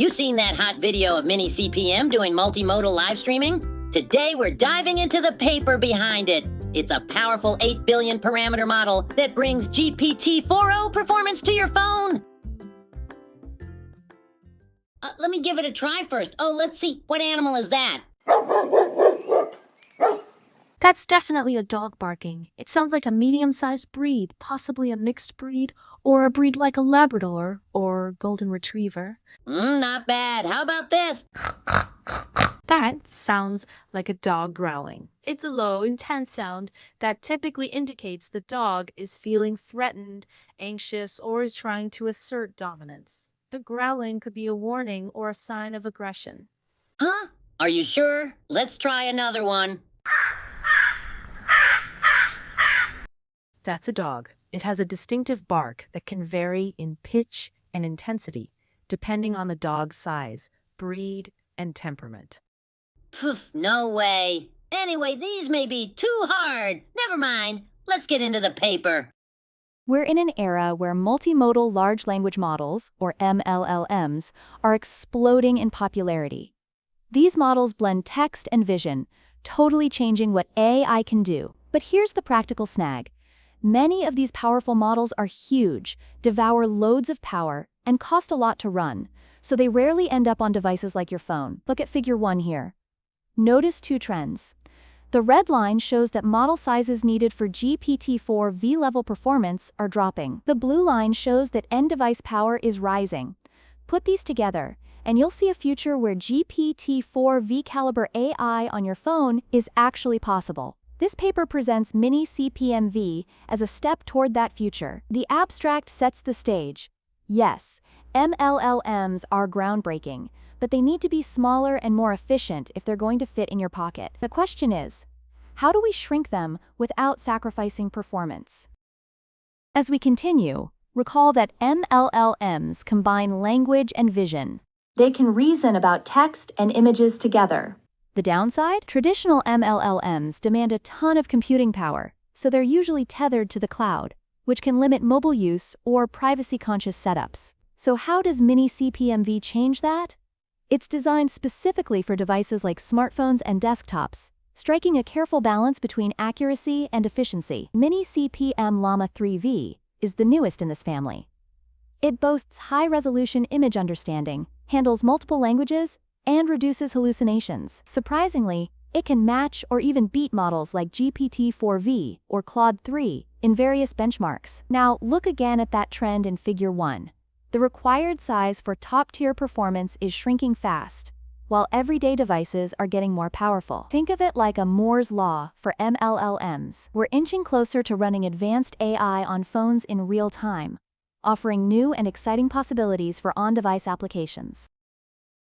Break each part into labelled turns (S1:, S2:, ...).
S1: you seen that hot video of MiniCPM doing multimodal live streaming? Today we're diving into the paper behind it. It's a powerful 8 billion parameter model that brings GPT-4V performance to your phone. Let me give it a try first. Oh, let's see. What animal is that?
S2: That's definitely a dog barking. It sounds like a medium-sized breed, possibly a mixed breed, or a breed like a Labrador or Golden Retriever.
S1: Not bad. How about this?
S2: That sounds like a dog growling. It's a low, intense sound that typically indicates the dog is feeling threatened, anxious, or is trying to assert dominance. The growling could be a warning or a sign of aggression.
S1: Huh? Are you sure? Let's try another one.
S2: That's a dog. It has a distinctive bark that can vary in pitch and intensity, depending on the dog's size, breed, and temperament.
S1: No way. Anyway, these may be too hard. Never mind. Let's get into the paper.
S3: We're in an era where multimodal large language models, or MLLMs, are exploding in popularity. These models blend text and vision, totally changing what AI can do. But here's the practical snag. Many of these powerful models are huge, devour loads of power, and cost a lot to run, so they rarely end up on devices like your phone. Look at figure 1 here. Notice two trends. The red line shows that model sizes needed for GPT-4V level performance are dropping. The blue line shows that end device power is rising. Put these together, and you'll see a future where GPT-4V caliber AI on your phone is actually possible. This paper presents MiniCPM-V as a step toward that future. The abstract sets the stage. Yes, MLLMs are groundbreaking, but they need to be smaller and more efficient if they're going to fit in your pocket. The question is, how do we shrink them without sacrificing performance? As we continue, recall that MLLMs combine language and vision. They can reason about text and images together. The downside? Traditional MLLMs demand a ton of computing power, so they're usually tethered to the cloud, which can limit mobile use or privacy-conscious setups. So how does MiniCPM-V change that? It's designed specifically for devices like smartphones and desktops, striking a careful balance between accuracy and efficiency. MiniCPM-V is the newest in this family. It boasts high-resolution image understanding, handles multiple languages, and reduces hallucinations. Surprisingly, it can match or even beat models like GPT-4V or Claude 3 in various benchmarks. Now, look again at that trend in figure 1. The required size for top-tier performance is shrinking fast, while everyday devices are getting more powerful. Think of it like a Moore's law for MLLMs. We're inching closer to running advanced AI on phones in real time, offering new and exciting possibilities for on-device applications.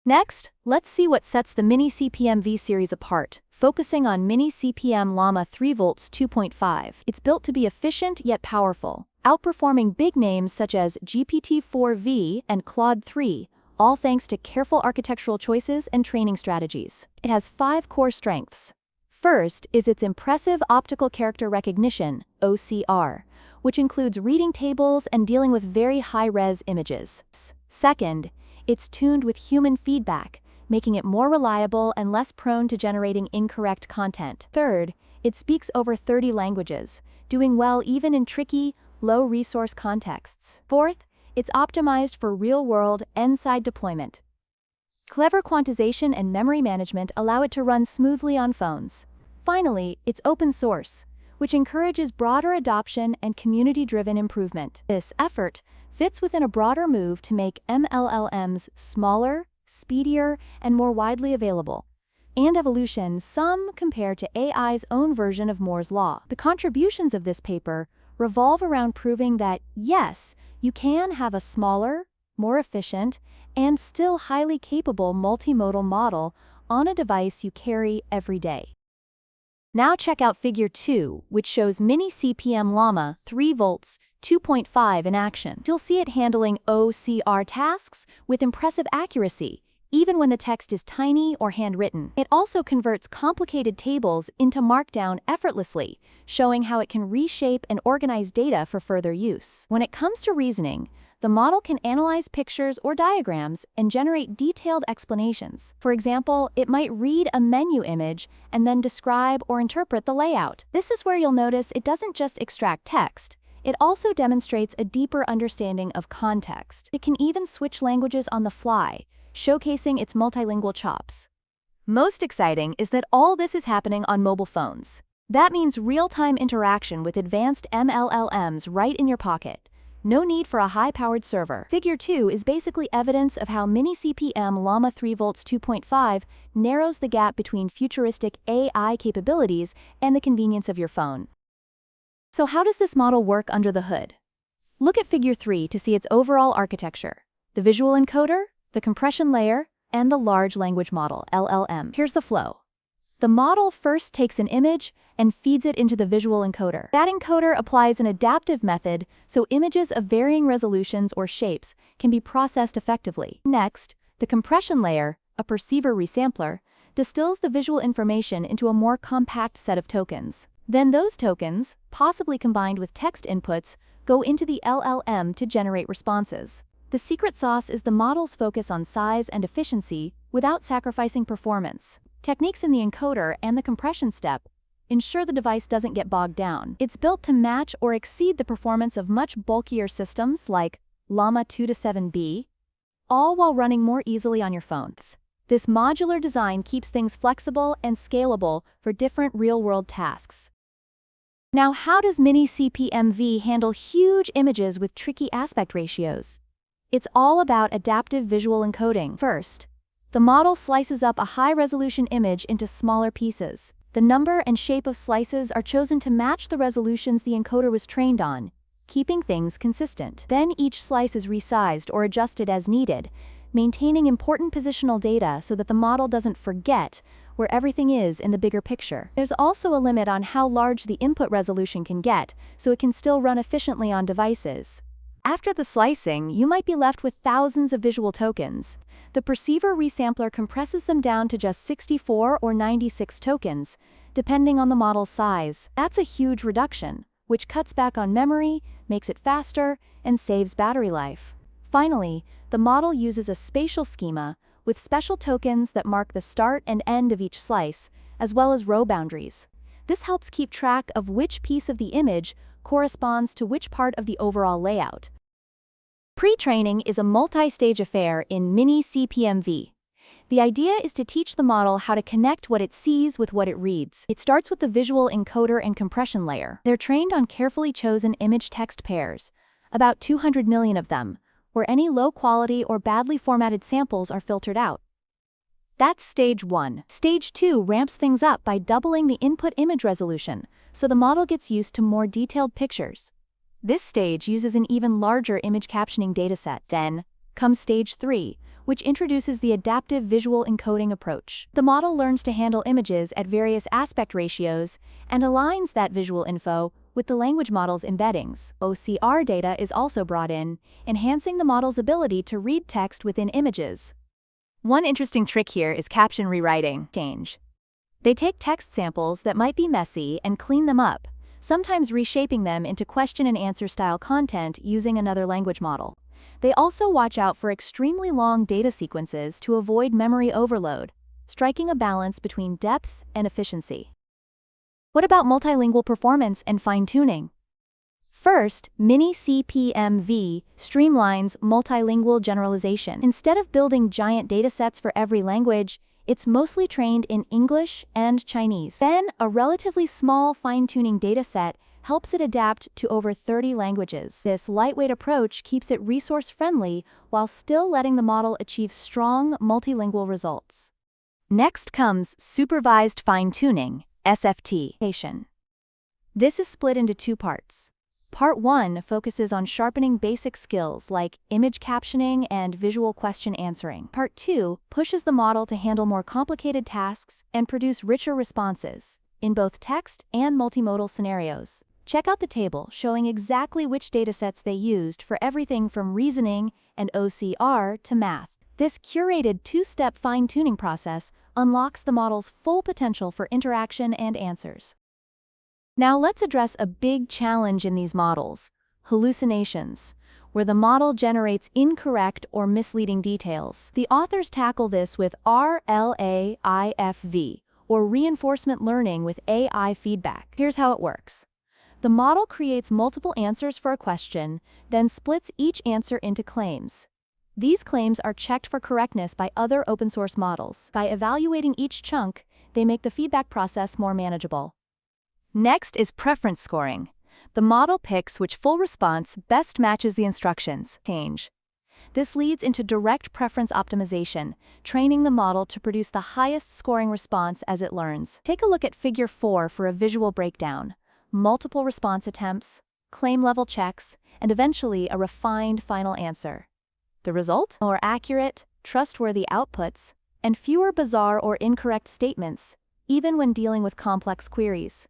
S3: Next, let's see what sets the MiniCPM-V series apart, focusing on MiniCPM-Llama 3V 2.5. It's built to be efficient yet powerful, outperforming big names such as GPT-4V and Claude 3, all thanks to careful architectural choices and training strategies. It has 5 core strengths. First is its impressive optical character recognition, OCR, which includes reading tables and dealing with very high-res images. Second, it's tuned with human feedback, making it more reliable and less prone to generating incorrect content. Third, it speaks over 30 languages, doing well even in tricky, low-resource contexts. Fourth, it's optimized for real-world, end-side deployment. Clever quantization and memory management allow it to run smoothly on phones. Finally, it's open source, which encourages broader adoption and community-driven improvement. This effort fits within a broader move to make MLLMs smaller, speedier, and more widely available, and evolution some compare to AI's own version of Moore's law. The contributions of this paper revolve around proving that, yes, you can have a smaller, more efficient, and still highly capable multimodal model on a device you carry every day. Now check out figure 2, which shows MiniCPM-Llama 3V 2.5 in action. You'll see it handling OCR tasks with impressive accuracy, even when the text is tiny or handwritten. It also converts complicated tables into Markdown effortlessly, showing how it can reshape and organize data for further use. When it comes to reasoning, the model can analyze pictures or diagrams and generate detailed explanations. For example, it might read a menu image and then describe or interpret the layout. This is where you'll notice it doesn't just extract text, it also demonstrates a deeper understanding of context. It can even switch languages on the fly, showcasing its multilingual chops. Most exciting is that all this is happening on mobile phones. That means real-time interaction with advanced MLLMs right in your pocket. No need for a high-powered server. Figure 2 is basically evidence of how MiniCPM Llama 3 volts 2.5 narrows the gap between futuristic AI capabilities and the convenience of your phone. So how does this model work under the hood? Look at Figure 3 to see its overall architecture: the visual encoder, the compression layer, and the large language model, LLM. Here's the flow. The model first takes an image and feeds it into the visual encoder. That encoder applies an adaptive method so images of varying resolutions or shapes can be processed effectively. Next, the compression layer, a perceiver resampler, distills the visual information into a more compact set of tokens. Then those tokens, possibly combined with text inputs, go into the LLM to generate responses. The secret sauce is the model's focus on size and efficiency without sacrificing performance. Techniques in the encoder and the compression step ensure the device doesn't get bogged down. It's built to match or exceed the performance of much bulkier systems like Llama 2-7B, all while running more easily on your phones. This modular design keeps things flexible and scalable for different real-world tasks. Now, how does MiniCPM-V handle huge images with tricky aspect ratios? It's all about adaptive visual encoding. First, the model slices up a high-resolution image into smaller pieces. The number and shape of slices are chosen to match the resolutions the encoder was trained on, keeping things consistent. Then each slice is resized or adjusted as needed, maintaining important positional data so that the model doesn't forget where everything is in the bigger picture. There's also a limit on how large the input resolution can get, so it can still run efficiently on devices. After the slicing, you might be left with thousands of visual tokens. The perceiver resampler compresses them down to just 64 or 96 tokens, depending on the model's size. That's a huge reduction, which cuts back on memory, makes it faster, and saves battery life. Finally, the model uses a spatial schema with special tokens that mark the start and end of each slice, as well as row boundaries. This helps keep track of which piece of the image corresponds to which part of the overall layout. Pre-training is a multi-stage affair in MiniCPM-V. The idea is to teach the model how to connect what it sees with what it reads. It starts with the visual encoder and compression layer. They're trained on carefully chosen image-text pairs, about 200 million of them, where any low-quality or badly formatted samples are filtered out. That's stage 1. Stage 2 ramps things up by doubling the input image resolution, so the model gets used to more detailed pictures. This stage uses an even larger image captioning dataset. Then comes stage 3, which introduces the adaptive visual encoding approach. The model learns to handle images at various aspect ratios and aligns that visual info with the language model's embeddings. OCR data is also brought in, enhancing the model's ability to read text within images. One interesting trick here is caption rewriting. They take text samples that might be messy and clean them up, sometimes reshaping them into question and answer style content using another language model. They also watch out for extremely long data sequences to avoid memory overload, striking a balance between depth and efficiency. What about multilingual performance and fine-tuning? First, MiniCPM-V streamlines multilingual generalization. Instead of building giant datasets for every language, it's mostly trained in English and Chinese. Then, a relatively small fine-tuning dataset helps it adapt to over 30 languages. This lightweight approach keeps it resource-friendly while still letting the model achieve strong multilingual results. Next comes supervised fine-tuning, SFT. This is split into two parts. Part 1 focuses on sharpening basic skills like image captioning and visual question answering. Part 2 pushes the model to handle more complicated tasks and produce richer responses in both text and multimodal scenarios. Check out the table showing exactly which datasets they used for everything from reasoning and OCR to math. This curated two-step fine-tuning process unlocks the model's full potential for interaction and answers. Now let's address a big challenge in these models: hallucinations. where the model generates incorrect or misleading details. The authors tackle this with RLAIFV, or reinforcement learning with AI feedback. Here's how it works. The model creates multiple answers for a question, then splits each answer into claims. These claims are checked for correctness by other open-source models. By evaluating each chunk, they make the feedback process more manageable. Next is preference scoring. The model picks which full response best matches the instructions. This leads into direct preference optimization, training the model to produce the highest scoring response as it learns. Take a look at Figure 4 for a visual breakdown. Multiple response attempts, claim level checks, and eventually a refined final answer. The result? More accurate, trustworthy outputs, and fewer bizarre or incorrect statements, even when dealing with complex queries.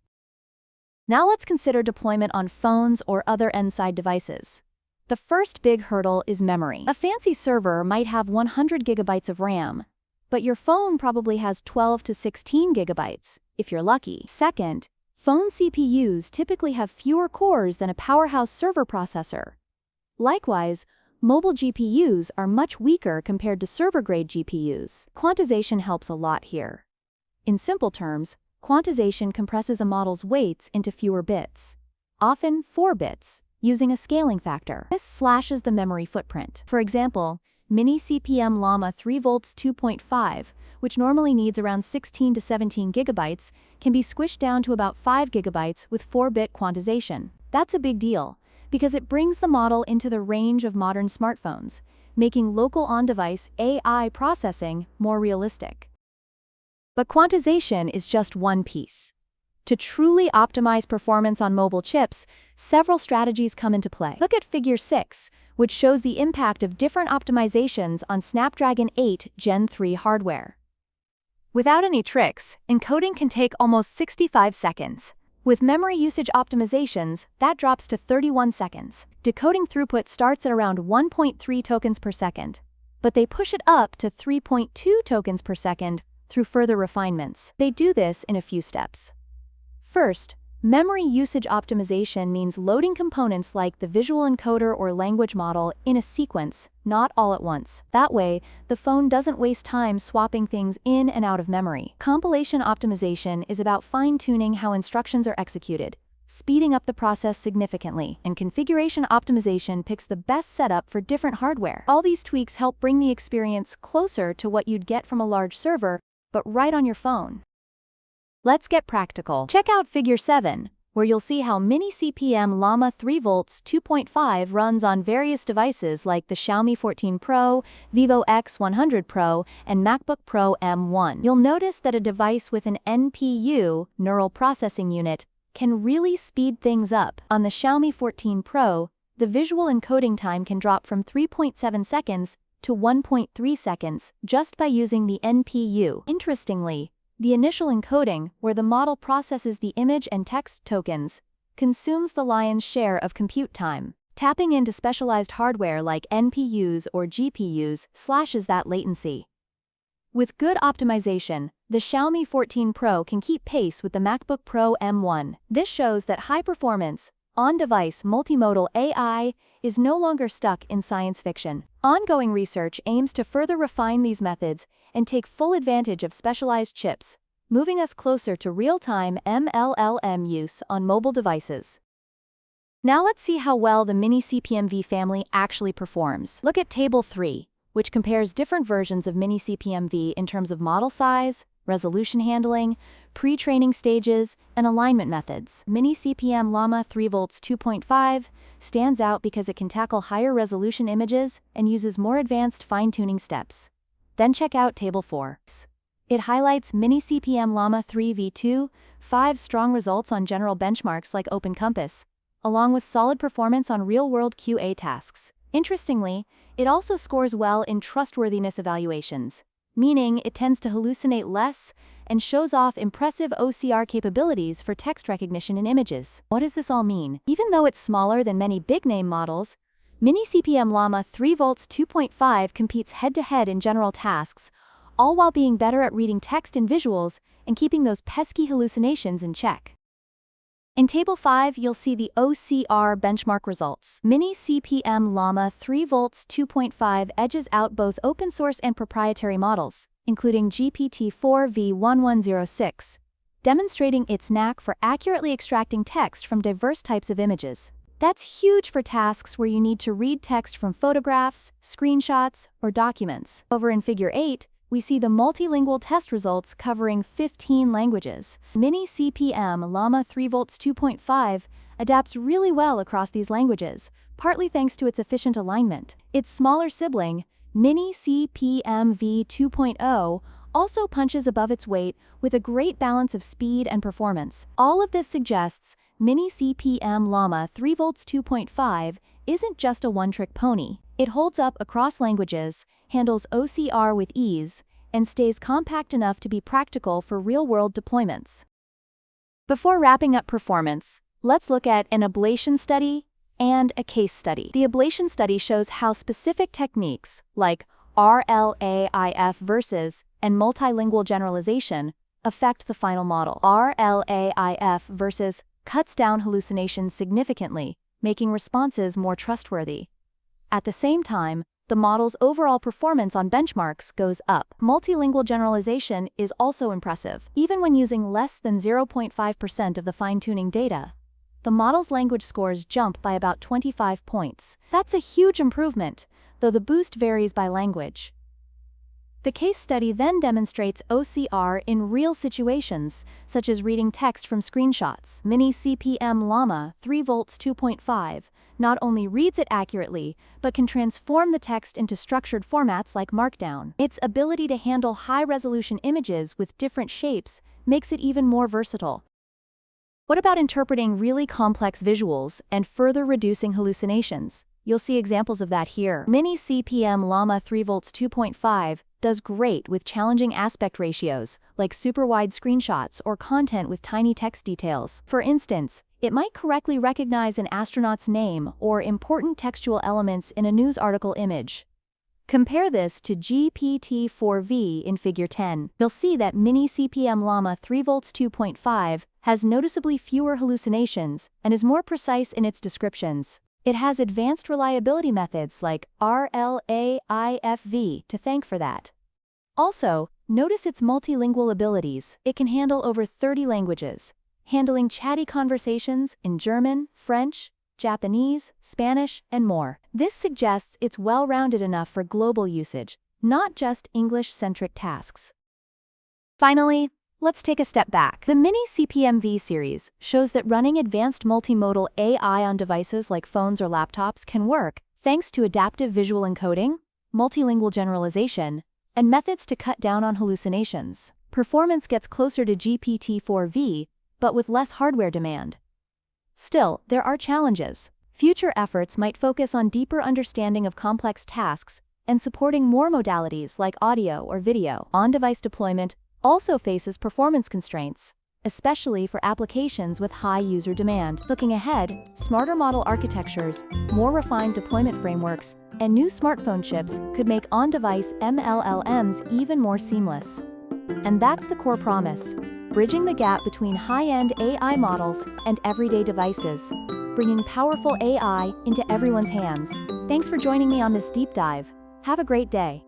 S3: Now let's consider deployment on phones or other end-side devices. The first big hurdle is memory. A fancy server might have 100 gigabytes of RAM, but your phone probably has 12 to 16 gigabytes, if you're lucky. Second, phone CPUs typically have fewer cores than a powerhouse server processor. Likewise, mobile GPUs are much weaker compared to server-grade GPUs. Quantization helps a lot here. In simple terms, quantization compresses a model's weights into fewer bits, often 4 bits, using a scaling factor. This slashes the memory footprint. For example, MiniCPM-Llama 3V 2.5, which normally needs around 16 to 17 gigabytes, can be squished down to about 5 gigabytes with 4-bit quantization. That's a big deal, because it brings the model into the range of modern smartphones, making local on-device AI processing more realistic. But quantization is just one piece. To truly optimize performance on mobile chips, several strategies come into play. Look at Figure 6, which shows the impact of different optimizations on Snapdragon 8 Gen 3 hardware. Without any tricks, encoding can take almost 65 seconds. With memory usage optimizations, that drops to 31 seconds. Decoding throughput starts at around 1.3 tokens per second, but they push it up to 3.2 tokens per second through further refinements. They do this in a few steps. First, memory usage optimization means loading components like the visual encoder or language model in a sequence, not all at once. That way, the phone doesn't waste time swapping things in and out of memory. Compilation optimization is about fine-tuning how instructions are executed, speeding up the process significantly. And configuration optimization picks the best setup for different hardware. All these tweaks help bring the experience closer to what you'd get from a large server, but right on your phone. Let's get practical. Check out Figure 7, where you'll see how MiniCPM-Llama 3V 2.5 runs on various devices like the Xiaomi 14 Pro, Vivo X100 Pro, and MacBook Pro M1. You'll notice that a device with an NPU, neural processing unit, can really speed things up. On the Xiaomi 14 Pro, the visual encoding time can drop from 3.7 seconds to 1.3 seconds just by using the NPU. Interestingly, the initial encoding, where the model processes the image and text tokens, consumes the lion's share of compute time. Tapping into specialized hardware like NPUs or GPUs slashes that latency. With good optimization, the Xiaomi 14 Pro can keep pace with the MacBook Pro M1. This shows that high-performance, on-device multimodal AI is no longer stuck in science fiction. Ongoing research aims to further refine these methods and take full advantage of specialized chips, moving us closer to real-time MLLM use on mobile devices. Now let's see how well the MiniCPM-V family actually performs. Look at Table 3, which compares different versions of MiniCPM-V in terms of model size, resolution handling, pre-training stages, and alignment methods. MiniCPM-Llama 3V 2.5 stands out because it can tackle higher resolution images and uses more advanced fine-tuning steps. Then check out Table 4. It highlights MiniCPM-Llama 3v2.5 strong results on general benchmarks like OpenCompass, along with solid performance on real-world QA tasks. Interestingly, it also scores well in trustworthiness evaluations, meaning it tends to hallucinate less and shows off impressive OCR capabilities for text recognition in images. What does this all mean? Even though it's smaller than many big-name models, MiniCPM-Llama 3V 2.5 competes head-to-head in general tasks, all while being better at reading text and visuals and keeping those pesky hallucinations in check. In Table 5, you'll see the OCR benchmark results. MiniCPM Llama 3 volts 2.5 edges out both open source and proprietary models, including GPT-4V 1106, demonstrating its knack for accurately extracting text from diverse types of images. That's huge for tasks where you need to read text from photographs, screenshots, or documents. Over in Figure 8, we see the multilingual test results covering 15 languages. MiniCPM Llama 3 volts 2.5 adapts really well across these languages, partly thanks to its efficient alignment. Its smaller sibling, MiniCPM-V 2.0, also punches above its weight with a great balance of speed and performance. All of this suggests MiniCPM Llama 3 volts 2.5 isn't just a one-trick pony. It holds up across languages, handles OCR with ease, and stays compact enough to be practical for real-world deployments. Before wrapping up performance, let's look at an ablation study and a case study. The ablation study shows how specific techniques like RLAIF versus and multilingual generalization affect the final model. RLAIF versus cuts down hallucinations significantly, making responses more trustworthy. At the same time, the model's overall performance on benchmarks goes up. Multilingual generalization is also impressive. Even when using less than 0.5% of the fine-tuning data, the model's language scores jump by about 25 points. That's a huge improvement, though the boost varies by language. The case study then demonstrates OCR in real situations, such as reading text from screenshots. MiniCPM Llama 3 volts 2.5 not only reads it accurately, but can transform the text into structured formats like Markdown. Its ability to handle high-resolution images with different shapes makes it even more versatile. What about interpreting really complex visuals and further reducing hallucinations? You'll see examples of that here. MiniCPM Llama 3 volts 2.5 does great with challenging aspect ratios, like super wide screenshots or content with tiny text details. For instance, it might correctly recognize an astronaut's name or important textual elements in a news article image. Compare this to GPT-4V in Figure 10. You'll see that MiniCPM Llama 3 volts 2.5 has noticeably fewer hallucinations and is more precise in its descriptions. It has advanced reliability methods like RLAIFV to thank for that. Also, notice its multilingual abilities. It can handle over 30 languages, handling chatty conversations in German, French, Japanese, Spanish, and more. This suggests it's well-rounded enough for global usage, not just English-centric tasks. Finally, let's take a step back. The MiniCPM-V series shows that running advanced multimodal AI on devices like phones or laptops can work thanks to adaptive visual encoding, multilingual generalization, and methods to cut down on hallucinations. Performance gets closer to GPT-4V, but with less hardware demand. Still, there are challenges. Future efforts might focus on deeper understanding of complex tasks and supporting more modalities like audio or video. On-device deployment also faces performance constraints, especially for applications with high user demand. Looking ahead, smarter model architectures, more refined deployment frameworks, and new smartphone chips could make on-device MLLMs even more seamless. And that's the core promise, bridging the gap between high-end AI models and everyday devices, bringing powerful AI into everyone's hands. Thanks for joining me on this deep dive. Have a great day.